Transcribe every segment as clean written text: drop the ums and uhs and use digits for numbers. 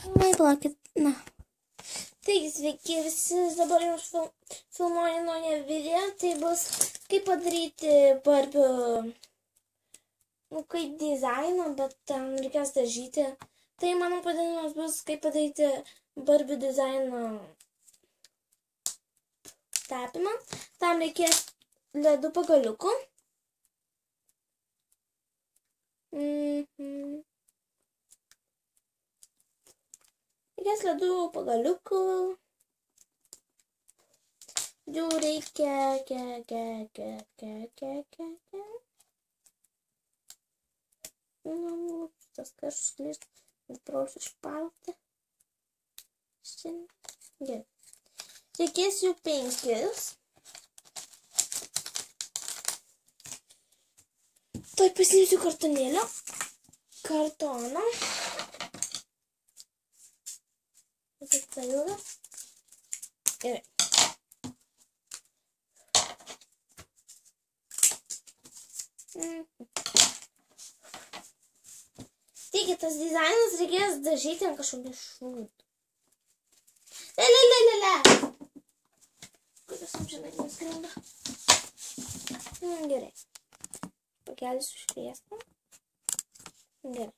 Oi, palaukit. Na. Taigi, sveiki visi, dabar jums filmuoju naują video. Tai bus kaip padaryti Barbių, kaip dizainą, bet tam reikės dažyti. Tai mano pavadinimas bus kaip padaryti Barbių dizaino tapymą. Tam reikės ledų pagaliukų. Reikės ledų pagaliukų. Jų reikia tas karštis, neprausiu išpauti. Gerai. Reikės jų 5. Tuoj pasiimsiu kartono. Tai ilga. Gerai. Taigi, tas dizainas reikės dažyti ant kažkokį šūdą. Kokios amžinai neskrinda. Gerai. Pakelsiu šviesą. Gerai.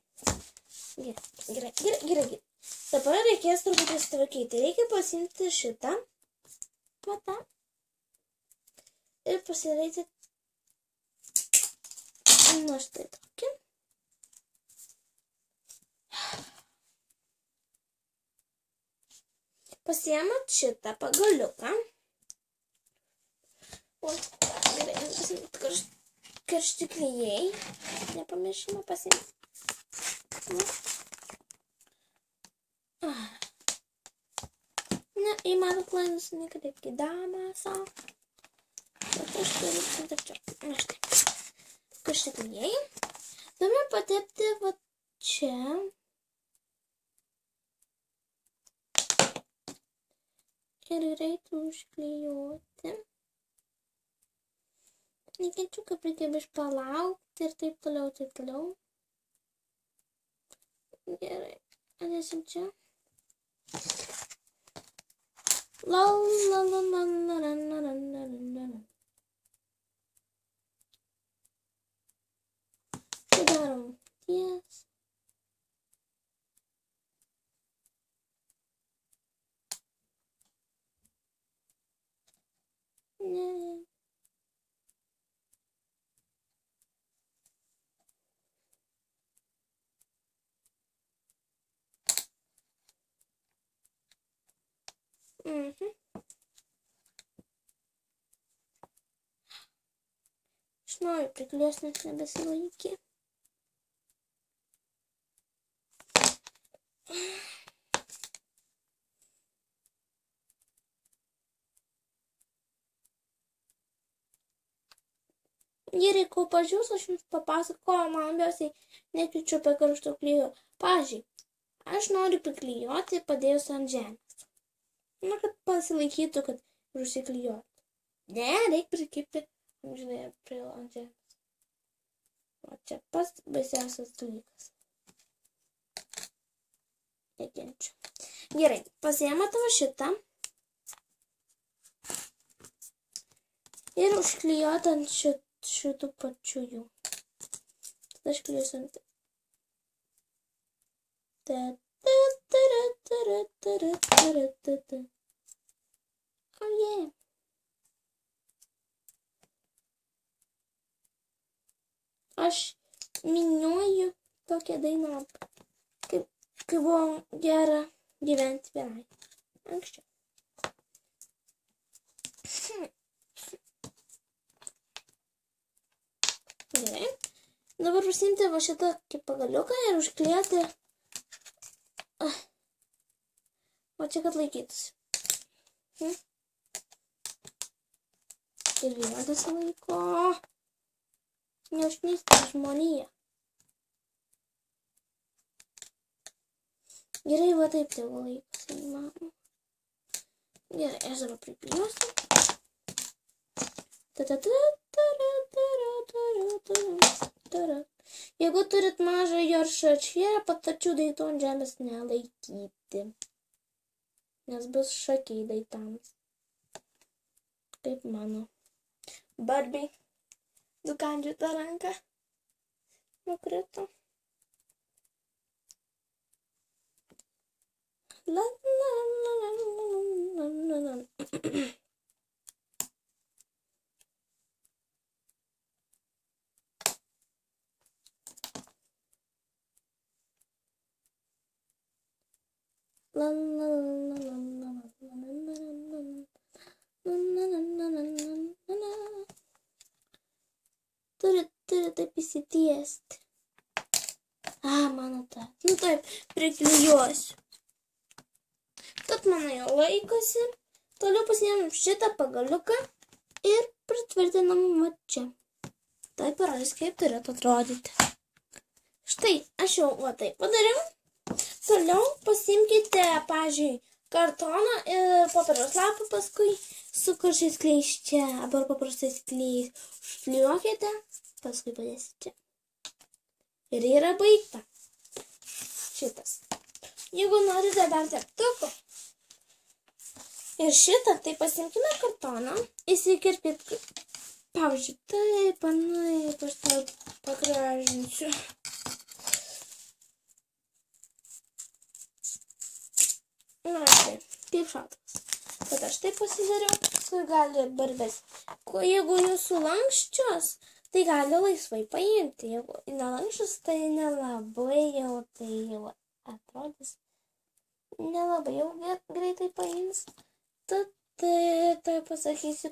Dabar reikės truputį sutvarkyti. Reikia pasiimti šitą matą ir pasiraiti štai tokį. Pasiėmat šitą pagaliuką. Gerai, pasiimti karšti klijai. Nepamiršime pasiimti. I mano planas nekada kidamasa. Bet aš turiu čia. Na štai. Karšti klijai. Dabar patepti va čia. Ir reikia užklijuoti. Nekenčiu, kaip reikia palaukti ir taip toliau. Gerai. Atėsim čia. Padarom ties. Aš noriu priklijuos, nes nebesilaikė. Gerai, kol pažiūrės, aš jums papasakoju, man labiausiai nekričiu apie karštų klijų. Pavyzdžiui, aš noriu priklijuoti padėjus ant žemės. Na, kad pasilaikytų, kad ir užsiklijuoti. Ne, reikia prikipti, žinai, prie ant žemės. O čia pats baisiausias dalykas. Nekenčiu. Gerai, pasiėmate va šitą. Ir užklijuoti ant šitų pačių jų. Tada aš klijuosiu ant. Oh yeah. Aš minioju tokią dainą, kaip buvo gera gyventi vienai. Anksčiau. Gerai. Dabar pasiimti va šitą kaip pagaliuką ir užklijuoti. O čia, kad laikytųsi. Ir juodas laiko. Neužknysti žmoniją. Gerai, va taip tai laikosi, mama. Gerai, aš dabar priklijuosiu. Jeigu turit mažą joršą atšėrę, patačių daiktų ant žemės nelaikyti, nes bus šakiai daiktams. Kaip mano. Barbiai, dukandžiuota ranka nukrito. La la la la la la la. Turi taip įsitiesti. Mano ta. Nu taip, priklijuosiu. Tad mano jau laikosi. Toliau pasiėmėm šitą pagaliuką ir pritvirtinam čia. Tai parodys, kaip turėtų atrodyti. Štai, aš jau taip padariau. Toliau pasiimkite, pavyzdžiui, kartoną ir popieriaus lapą, paskui su karšiais klijais čia, arba paprastais klijais užklijuokite, paskui padėsit čia. Ir yra baigta. Šitas. Jeigu norite dar teptuko ir šitą, tai pasiimkime kartoną, įsikirpit, pavyzdžiui, taip, aš tą pagražinsiu. Na, taip, kaip šautuvas. Bet aš taip pasidariau, paskui gali barbės. Jeigu jūsų lankščios, tai gali laisvai paimti. Jeigu nelankščios, tai nelabai jau, tai jau atrodys. Nelabai jau greitai paims. Tad tai pasakysiu,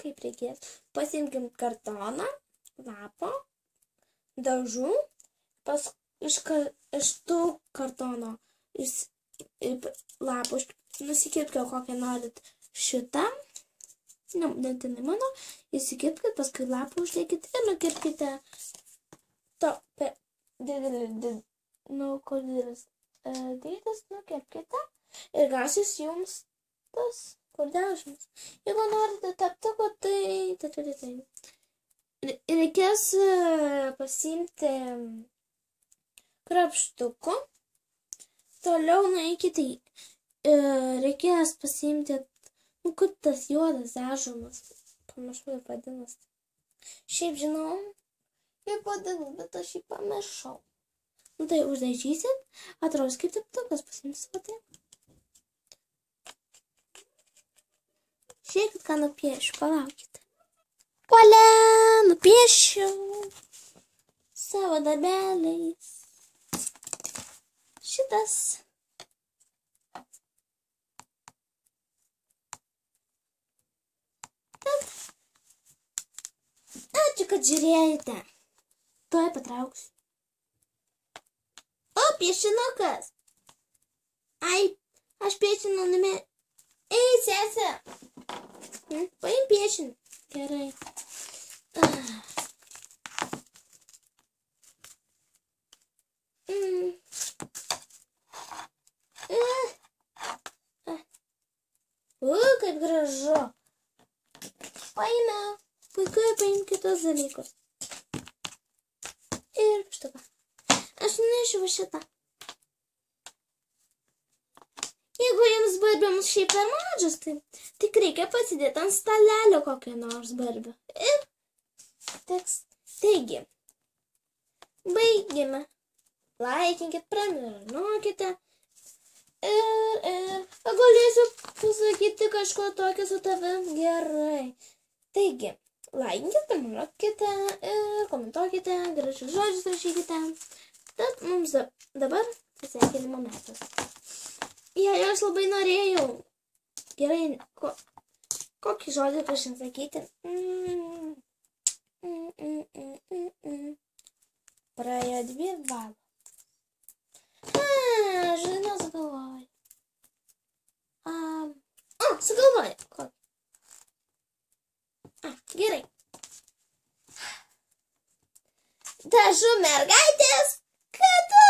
kaip reikės. Pasiimkim kartoną, lapą, dažų, iš tų kartono lapų nusikirpkite kokią norit šitą, nebūtinai mano, įsikirpkite, paskui lapą uždėkite ir nukirpkite to didelis dydis, nukirpkite ir gausis jums tas kurdažnis. Jeigu norite teptuko, tai reikės pasiimti krapštuku. Toliau nueikite, reikės pasiimti, kaip tas juodas dažomas, panašu ir vadinas. Šiaip žinau, kaip vadinas, bet aš jį pamiršau. Nu tai uždažysit, atrodys kaip teptukas, pasiimsit tai. Žiūrėkit, ką nupiešiu, palaukite. Volia, nupiešiau savo darbeliais. Šitas. Ačiū, kad žiūrėjote. Tuoj patrauksiu. O, piešinukas. Ai, aš piešinu nume. Ei, sese. Paim piešinį. Gerai. Kaip gražu. Paėmiau. Puikiai paim kitus dalykus. Ir šitą. Aš nešiu šitą. Jeigu jums barbėms šiaip per mažas, tai tik reikia pasidėti ant stalelio kokią nors barbę. Ir teks. Taigi, baigėme. Laikinkit, prenumeruokite. Ir galėsiu pasakyti kažko tokio su tavim gerai. Taigi, laikinkit, prenumeruokite ir komentuokite, gražius žodžius rašykite. Tad mums dabar atsisveikinimo metas. Jei aš labai norėjau. Gerai, kokį žodį kažin sakyti? Praėjo 2 valandos. Žinau, sugalvoju. Sugalvoju. Gerai. Dažų mergaitės katu.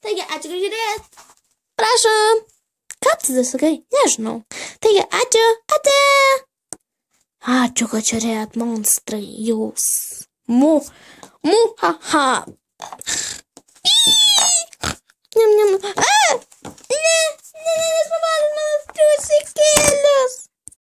Taigi, ačiū, kad žiūrėjot. Prašom. Ką tu sakai? Nežinau. Taigi, ačiū. Ačiū, kad žiūrėjot monstrai jūs. Muhaha. Niam, niam.